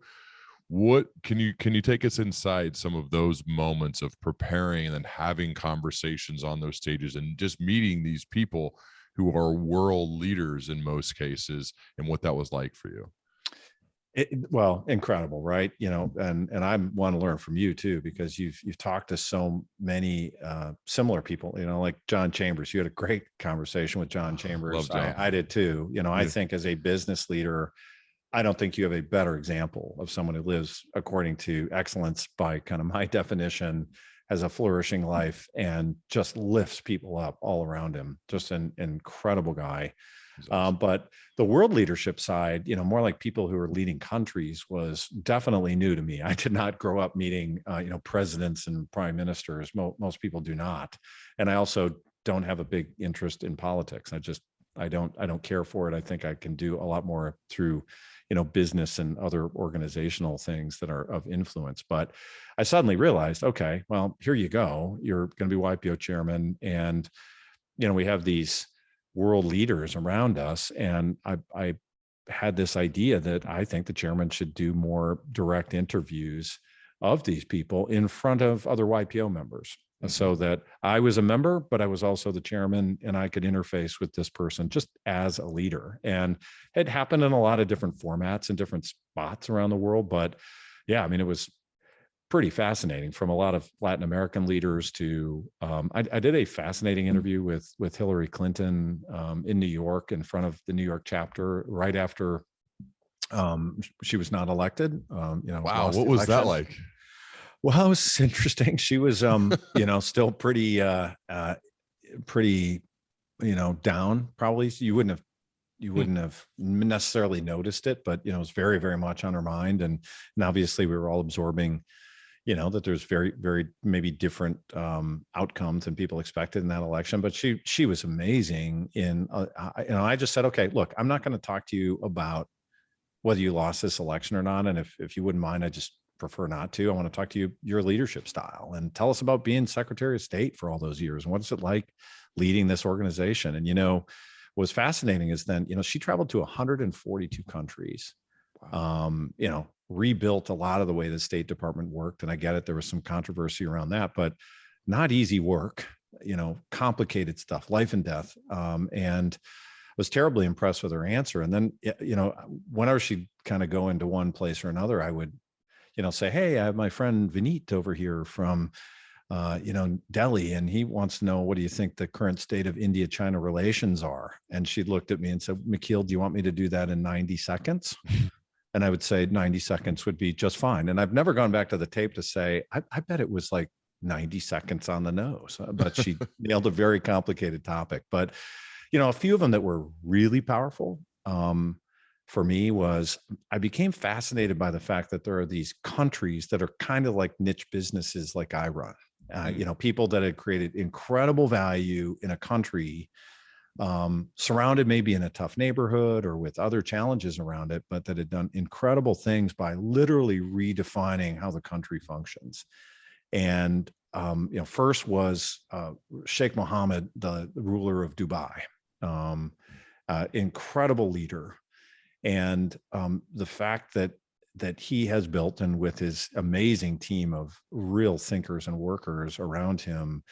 What can you take us inside some of those moments of preparing and then having conversations on those stages and just meeting these people who are world leaders in most cases, and what that was like for you? Well, incredible, right? And I want to learn from you too, because you've talked to so many similar people, like John Chambers. You had a great conversation with John Chambers. Love John. I did too. I think as a business leader, I don't think you have a better example of someone who lives according to excellence by kind of my definition, has a flourishing life and just lifts people up all around him. Just an incredible guy. Awesome. But the world leadership side, more like people who are leading countries, was definitely new to me. I did not grow up meeting, presidents and prime ministers. Most people do not. And I also don't have a big interest in politics. I don't care for it. I think I can do a lot more through, business and other organizational things that are of influence. But I suddenly realized, okay, well, here you go. You're going to be YPO chairman. And, we have these world leaders around us. And I had this idea that I think the chairman should do more direct interviews of these people in front of other YPO members, so that I was a member, but I was also the chairman, and I could interface with this person just as a leader. And it happened in a lot of different formats and different spots around the world. But yeah, it was pretty fascinating, from a lot of Latin American leaders to, I did a fascinating interview with Hillary Clinton in New York in front of the New York chapter right after she was not elected. Wow, what was that like? Well, it was interesting. She was, still pretty, down. Probably you wouldn't have necessarily noticed it, but it was very, very much on her mind, and obviously we were all absorbing, that there's very, very maybe different outcomes than people expected in that election. But she was amazing. I just said, okay, look, I'm not going to talk to you about whether you lost this election or not, and if you wouldn't mind, I just prefer not to. I want to talk to you, your leadership style, and tell us about being Secretary of State for all those years. And what's it like leading this organization? And, what's fascinating is then, she traveled to 142 countries, wow. Rebuilt a lot of the way the State Department worked. And I get it. There was some controversy around that, but not easy work, complicated stuff, life and death. And was terribly impressed with her answer. And then, whenever she'd kind of go into one place or another, I would, say, hey, I have my friend Vineet over here from, Delhi, and he wants to know, what do you think the current state of India-China relations are? And she looked at me and said, McKeel, do you want me to do that in 90 seconds? And I would say 90 seconds would be just fine. And I've never gone back to the tape to say, I bet it was like 90 seconds on the nose, but she nailed a very complicated topic. But, a few of them that were really powerful, for me was, I became fascinated by the fact that there are these countries that are kind of like niche businesses like I run, people that had created incredible value in a country, surrounded maybe in a tough neighborhood or with other challenges around it, but that had done incredible things by literally redefining how the country functions. And first was Sheikh Mohammed, the ruler of Dubai, incredible leader. And the fact that he has built, and with his amazing team of real thinkers and workers around him,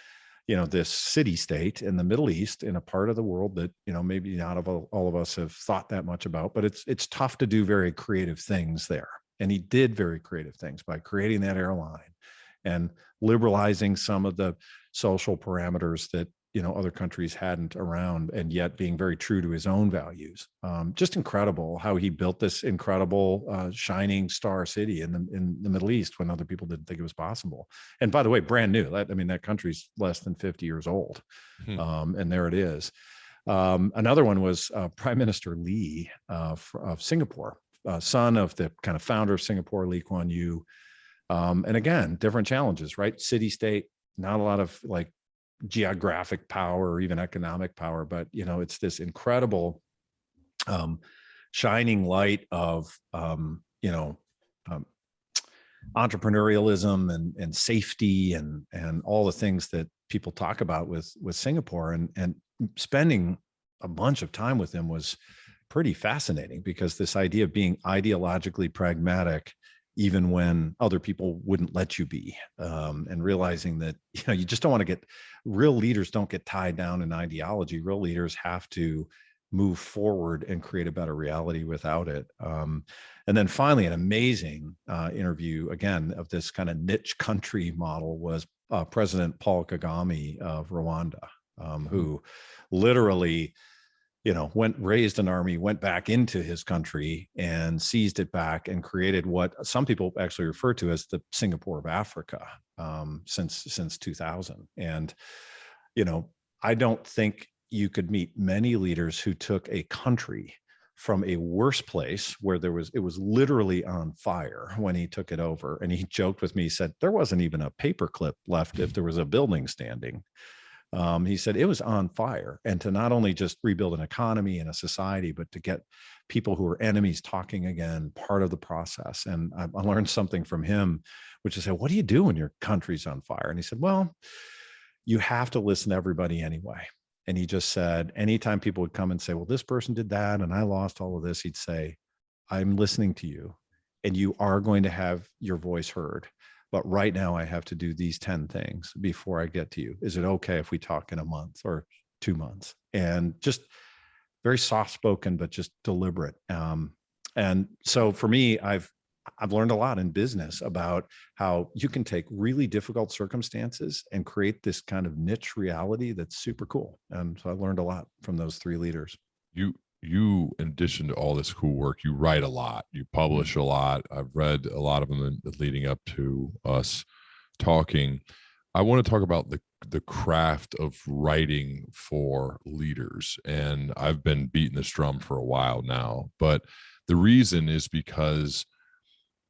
this city state in the Middle East, in a part of the world that, maybe not all of us have thought that much about, but it's tough to do very creative things there. And he did very creative things by creating that airline and liberalizing some of the social parameters that, other countries hadn't around, and yet being very true to his own values. Just incredible how he built this incredible shining star city in the Middle East when other people didn't think it was possible. And by the way, brand new. That country's less than 50 years old. And there it is. Another one was Prime Minister Lee of Singapore, son of the kind of founder of Singapore, Lee Kuan Yew. And again, different challenges, right? City state, not a lot of like geographic power or even economic power, but it's this incredible shining light of entrepreneurialism and safety and all the things that people talk about with Singapore, and spending a bunch of time with him was pretty fascinating, because this idea of being ideologically pragmatic even when other people wouldn't let you be, and realizing that, you just don't want to get, real leaders don't get tied down in ideology. Real leaders have to move forward and create a better reality without it. And then finally, an amazing interview, again, of this kind of niche country model was President Paul Kagame of Rwanda, who literally raised an army, went back into his country and seized it back and created what some people actually refer to as the Singapore of Africa, since 2000. And, I don't think you could meet many leaders who took a country from a worse place where it was literally on fire when he took it over. And he joked with me, he said, there wasn't even a paperclip left if there was a building standing. He said it was on fire, and to not only just rebuild an economy and a society, but to get people who are enemies talking again, part of the process. And I learned something from him, which is, what do you do when your country's on fire? And he said, well, you have to listen to everybody anyway. And he just said, anytime people would come and say, well, this person did that and I lost all of this, he'd say, I'm listening to you and you are going to have your voice heard. But right now I have to do these 10 things before I get to you. Is it okay if we talk in a month or 2 months? And just very soft spoken, but just deliberate. And so for me, I've learned a lot in business about how you can take really difficult circumstances and create this kind of niche reality that's super cool. And so I learned a lot from those 3 leaders. You, in addition to all this cool work, you write a lot, you publish a lot. I've read a lot of them leading up to us talking. I want to talk about the craft of writing for leaders. And I've been beating this drum for a while now, but the reason is because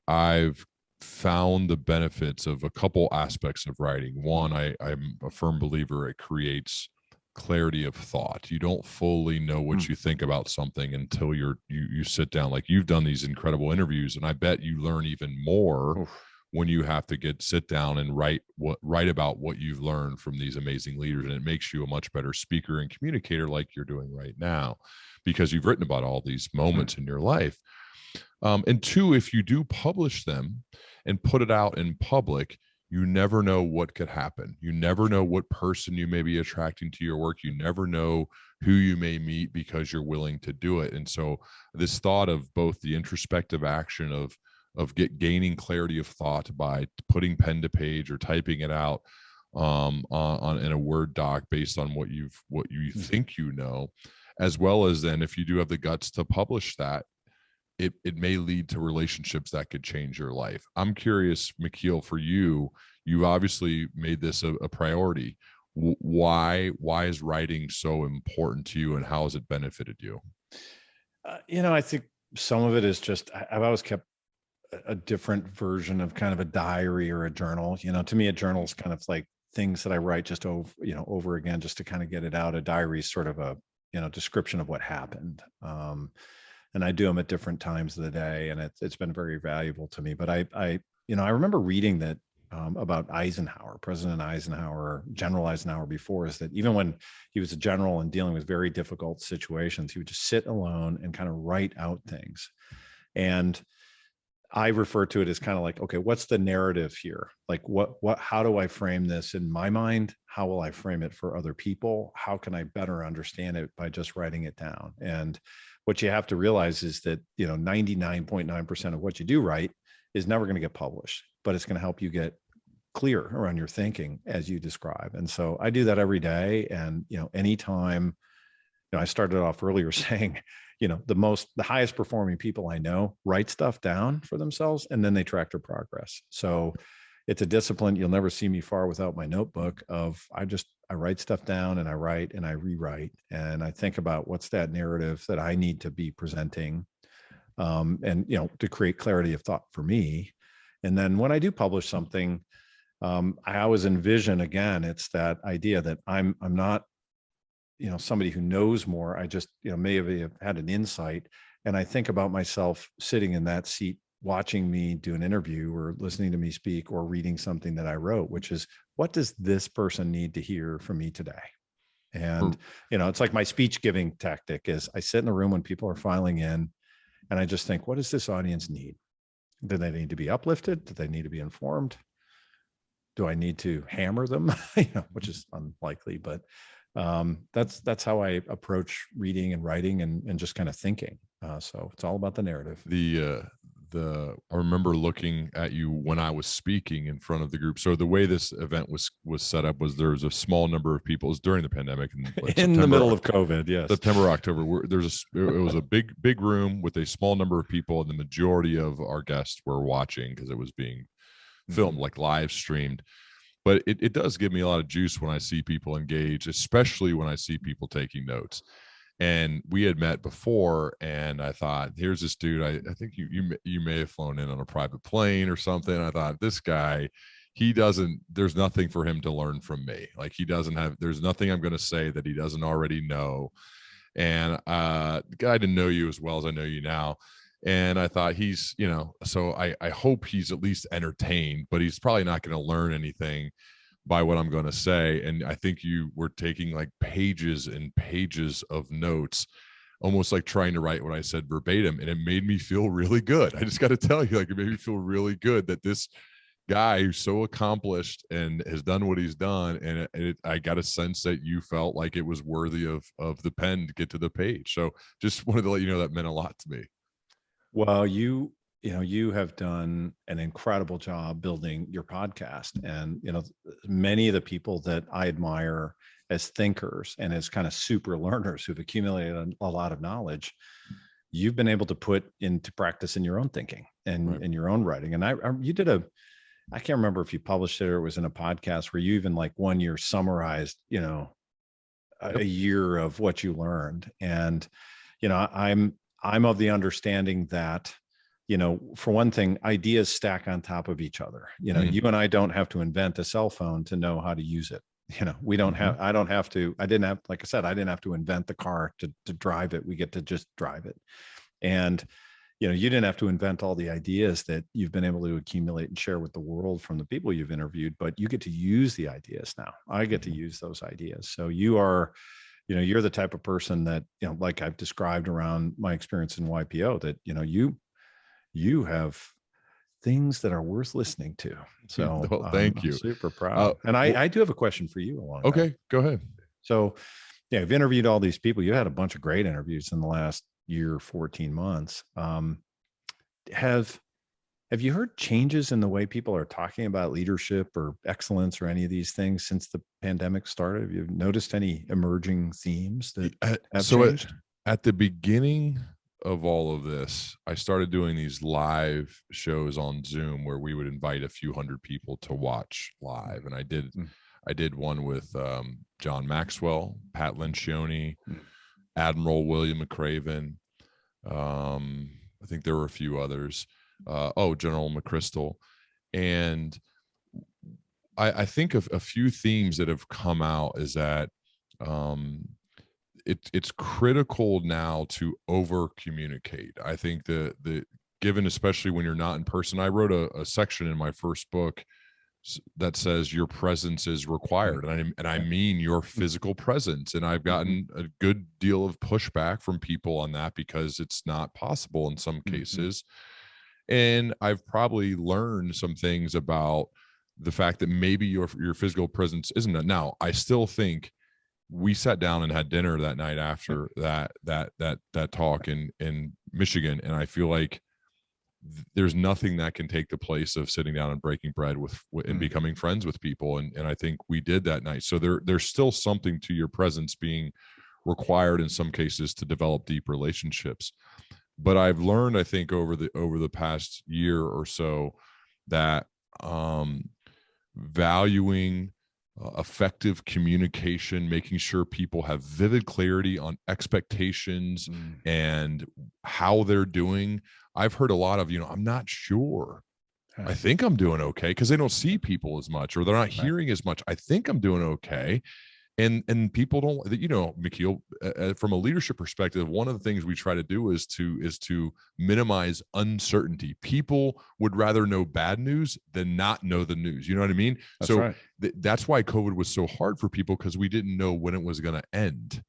I've found the benefits of a couple aspects of writing. One, I'm a firm believer it creates clarity of thought. You don't fully know what you think about something until you sit down. Like, you've done these incredible interviews, and I bet you learn even more when you have to sit down and write about what you've learned from these amazing leaders. And it makes you a much better speaker and communicator, like you're doing right now, because you've written about all these moments in your life. And 2, if you do publish them and put it out in public, you never know what could happen. You never know what person you may be attracting to your work. You never know who you may meet because you're willing to do it. And so this thought of both the introspective action of gaining clarity of thought by putting pen to page or typing it out in a Word doc based on what you think you know, as well as then if you do have the guts to publish that, it may lead to relationships that could change your life. I'm curious, McKeel, for you obviously made this a priority. Why is writing so important to you, and how has it benefited you? I think some of it is just, I've always kept a different version of kind of a diary or a journal. To me, a journal is kind of like things that I write just over again, just to kind of get it out. A diary is sort of a description of what happened. And I do them at different times of the day, and it's been very valuable to me. But I remember reading that about Eisenhower, President Eisenhower, General Eisenhower before, is that even when he was a general and dealing with very difficult situations, he would just sit alone and kind of write out things. And I refer to it as kind of like, okay, what's the narrative here? Like how do I frame this in my mind? How will I frame it for other people? How can I better understand it by just writing it down? And what you have to realize is that, 99.9% of what you do write is never going to get published, but it's going to help you get clear around your thinking as you describe. And so I do that every day. And, anytime, I started off earlier saying, the highest performing people I know write stuff down for themselves, and then they track their progress. So it's a discipline. You'll never see me far without my notebook of, I write stuff down, and I write and I rewrite, and I think about what's that narrative that I need to be presenting, and, to create clarity of thought for me. And then when I do publish something, I always envision, again, it's that idea that I'm not, somebody who knows more. I just, may have had an insight, and I think about myself sitting in that seat, watching me do an interview or listening to me speak or reading something that I wrote, which is, what does this person need to hear from me today? And, it's like my speech giving tactic is I sit in the room when people are filing in, and I just think, what does this audience need? Do they need to be uplifted? Do they need to be informed? Do I need to hammer them? Which is unlikely, but that's how I approach reading and writing and just kind of thinking. So it's all about the narrative. I remember looking at you when I was speaking in front of the group. So the way this event was set up was there was a small number of people. It was during the pandemic, in the middle of COVID. Yes, September, October. It was a big room with a small number of people, and the majority of our guests were watching because it was being filmed, like live streamed. But it does give me a lot of juice when I see people engage, especially when I see people taking notes. And we had met before, and I thought, here's this dude. I think you may have flown in on a private plane or something. I thought, this guy, there's nothing for him to learn from me. Like, there's nothing I'm going to say that he doesn't already know. And I didn't know you as well as I know you now. And I thought so I hope he's at least entertained, but he's probably not going to learn anything by what I'm going to say. And I think you were taking like pages and pages of notes, almost like trying to write what I said verbatim. And it made me feel really good. I just got to tell you, like, it made me feel really good that this guy who's so accomplished and has done what he's done. And I got a sense that you felt like it was worthy of the pen to get to the page. So just wanted to let you know that meant a lot to me. Well, you have done an incredible job building your podcast, and, many of the people that I admire as thinkers and as kind of super learners who've accumulated a lot of knowledge, you've been able to put into practice in your own thinking and in your own writing. And you did I can't remember if you published it or it was in a podcast where you even like 1 year summarized, a year of what you learned. And, I'm of the understanding that, for one thing, ideas stack on top of each other. You and I don't have to invent a cell phone to know how to use it. We don't have, I didn't have to invent the car to drive it. We get to just drive it. And, you didn't have to invent all the ideas that you've been able to accumulate and share with the world from the people you've interviewed, but you get to use the ideas now. I get to use those ideas. So you're the type of person that, like I've described around my experience in YPO, that, you have things that are worth listening to. So thank you. I'm super proud. And I do have a question for you along Okay, that. go ahead. So I've interviewed all these people. You had a bunch of great interviews in the last year, 14 months. Have you heard changes in the way people are talking about leadership or excellence or any of these things since the pandemic started? Have you noticed any emerging themes that have changed? At the beginning of all of this, I started doing these live shows on Zoom where we would invite a few hundred people to watch live. And I did one with John Maxwell, Pat Lencioni, Admiral William McRaven. I think there were a few others. General McChrystal. And I think of a few themes that have come out is that it's critical now to over communicate. I think the given, especially when you're not in person, I wrote a section in my first book that says your presence is required, and I mean your physical presence. And I've gotten a good deal of pushback from people on that because it's not possible in some cases. And I've probably learned some things about the fact that maybe your physical presence isn't that. Now, I still think we sat down and had dinner that night after that talk in Michigan, and I feel like there's nothing that can take the place of sitting down and breaking bread with and becoming friends with people, and I think we did that night. So there's still something to your presence being required in some cases to develop deep relationships. But I've learned, I think, over the past year or so that valuing effective communication, making sure people have vivid clarity on expectations and how they're doing. I've heard a lot of, I'm not sure. I think I'm doing okay, because they don't see people as much, or they're not hearing as much. I think I'm doing okay. And people don't, McKeel, from a leadership perspective, one of the things we try to do is to minimize uncertainty. People would rather know bad news than not know the news. You know what I mean? That's why COVID was so hard for people, because we didn't know when it was going to end.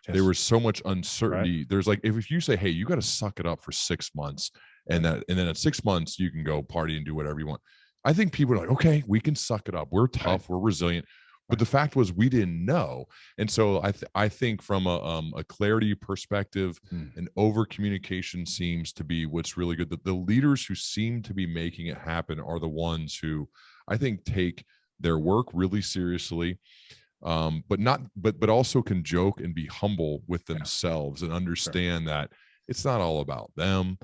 Yes. There was so much uncertainty. Right. There's like, if you say, hey, you got to suck it up for 6 months, and then at 6 months you can go party and do whatever you want. I think people are like, okay, we can suck it up. We're tough. We're resilient. But the fact was, we didn't know. And so I think from a clarity perspective, and over communication seems to be what's really good. The leaders who seem to be making it happen are the ones who I think take their work really seriously, but also can joke and be humble with themselves and understand that it's not all about them.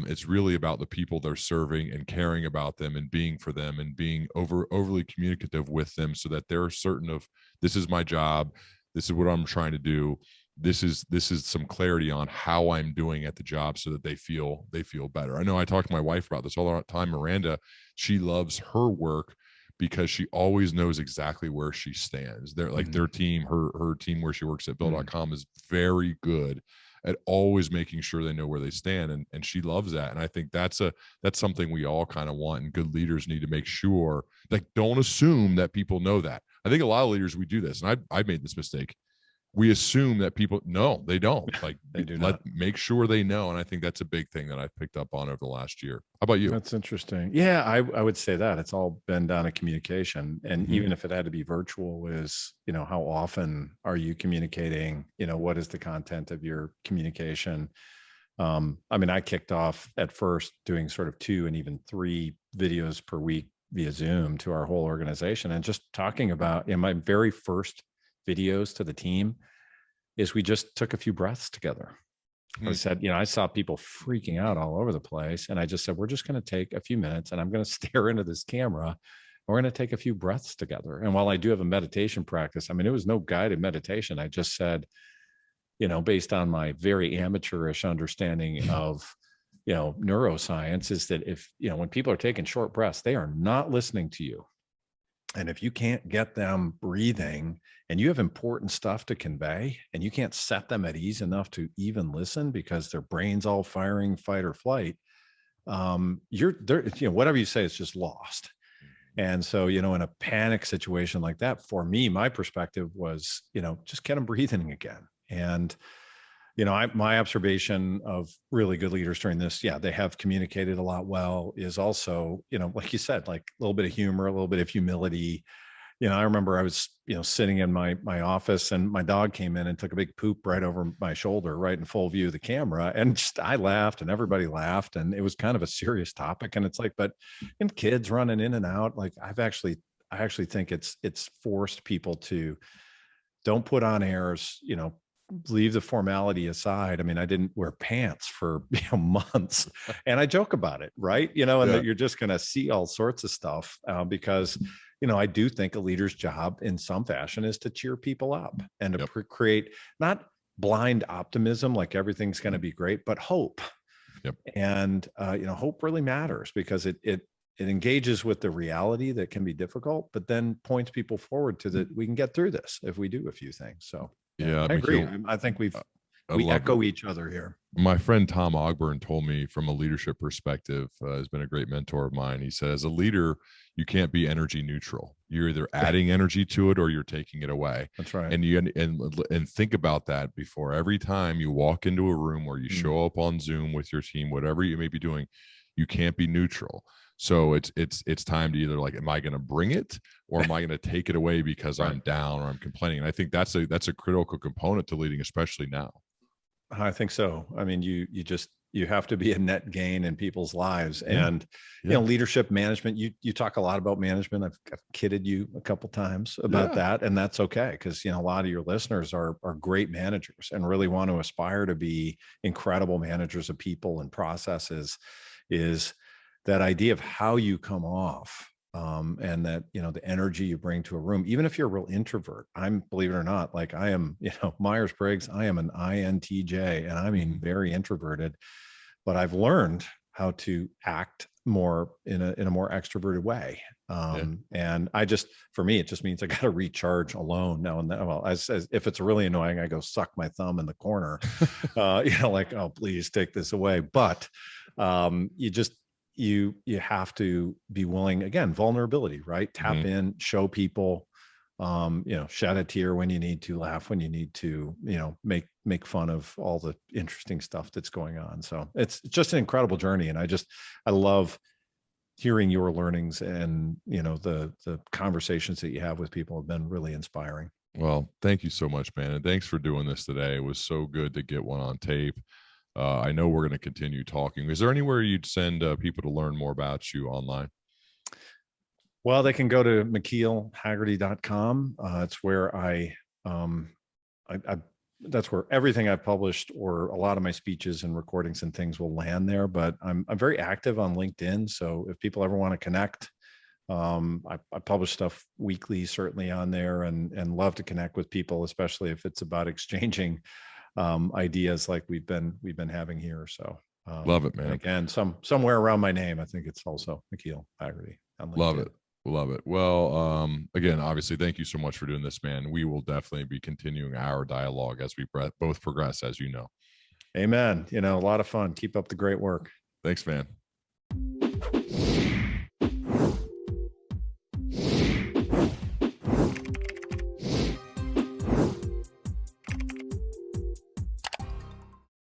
It's really about the people they're serving, and caring about them and being for them, and being overly communicative with them, so that they're certain of, this is my job, this is what I'm trying to do, this is some clarity on how I'm doing at the job, so that they feel better. I know I talk to my wife about this all the time. Miranda, she loves her work because she always knows exactly where she stands. They're like their team, her team where she works at Bill.com is very good at always making sure they know where they stand. And she loves that. And I think that's something we all kind of want, and good leaders need to make sure, like, don't assume that people know that. I think a lot of leaders, we do this, and I've made this mistake. We assume that people know. They don't. Like, they do not. Make sure they know. And I think that's a big thing that I've picked up on over the last year. How about you? That's interesting. Yeah, I would say that it's all been down to communication. And even if it had to be virtual, is, how often are you communicating? What is the content of your communication? I kicked off at first doing sort of 2 and even 3 videos per week via Zoom to our whole organization, and just talking about, my very first videos to the team is we just took a few breaths together. I said, I saw people freaking out all over the place, and I just said, we're just going to take a few minutes, and I'm going to stare into this camera, and we're going to take a few breaths together. And while I do have a meditation practice, it was no guided meditation. I just said, based on my very amateurish understanding of neuroscience, is that if when people are taking short breaths, they are not listening to you. And if you can't get them breathing, and you have important stuff to convey, and you can't set them at ease enough to even listen because their brain's all firing fight or flight, whatever you say is just lost. And so, in a panic situation like that, for me, my perspective was, just get them breathing again. And my observation of really good leaders during this, they have communicated a lot well, is also, like you said, like a little bit of humor, a little bit of humility. I remember I was, sitting in my office, and my dog came in and took a big poop right over my shoulder, right in full view of the camera. And I laughed, and everybody laughed, and it was kind of a serious topic. And it's like, and kids running in and out, like I actually think it's forced people to don't put on airs, leave the formality aside. I didn't wear pants for months, and I joke about it, right? That you're just going to see all sorts of stuff because I do think a leader's job in some fashion is to cheer people up and to create not blind optimism, like everything's going to be great, but hope. And hope really matters, because it engages with the reality that can be difficult, but then points people forward to that we can get through this if we do a few things. So Yeah, I agree. McKeel, I think we I love it. echo each other here. My friend Tom Ogburn told me from a leadership perspective, has been a great mentor of mine. He said, as a leader, you can't be energy neutral. You're either adding energy to it or you're taking it away. That's right. And think about that before every time you walk into a room or you show up on Zoom with your team, whatever you may be doing, you can't be neutral. So it's time to either like, am I going to bring it or am I going to take it away because I'm down or I'm complaining? And I think that's a critical component to leading, especially now. I think so. I mean, you have to be a net gain in people's lives, and you know, leadership management. You talk a lot about management. I've kidded you a couple times about that, and that's okay, because you know a lot of your listeners are great managers and really want to aspire to be incredible managers of people and processes. Is that idea of how you come off. And that, you know, the energy you bring to a room, even if you're a real introvert. I'm, believe it or not, like I am, you know, Myers-Briggs, I am an INTJ, and I mean very introverted, but I've learned how to act more in a more extroverted way. And for me, it just means I got to recharge alone now and then. Well, as if it's really annoying, I go suck my thumb in the corner, you know, like, oh, please take this away. But you have to be willing, again, vulnerability, right? Tap in, show people, you know, shed a tear when you need to, laugh when you need to, you know, make fun of all the interesting stuff that's going on. So it's just an incredible journey. And I love hearing your learnings, and, you know, the conversations that you have with people have been really inspiring. Well, thank you so much, man. And thanks for doing this today. It was so good to get one on tape. I know we're going to continue talking. Is there anywhere you'd send people to learn more about you online? Well, they can go to McKeel, Hagerty.com. It's where that's where everything I've published, or a lot of my speeches and recordings and things, will land there. But I'm very active on LinkedIn. So if people ever want to connect, I publish stuff weekly, certainly on there, and love to connect with people, especially if it's about exchanging ideas like we've been having here. So love it, man. Again, somewhere around my name, I think it's also McKeel Hagerty on LinkedIn. Love it. Love it. Well, again, obviously, thank you so much for doing this, man. We will definitely be continuing our dialogue as we both progress, as you know. Amen. You know, a lot of fun. Keep up the great work. Thanks, man.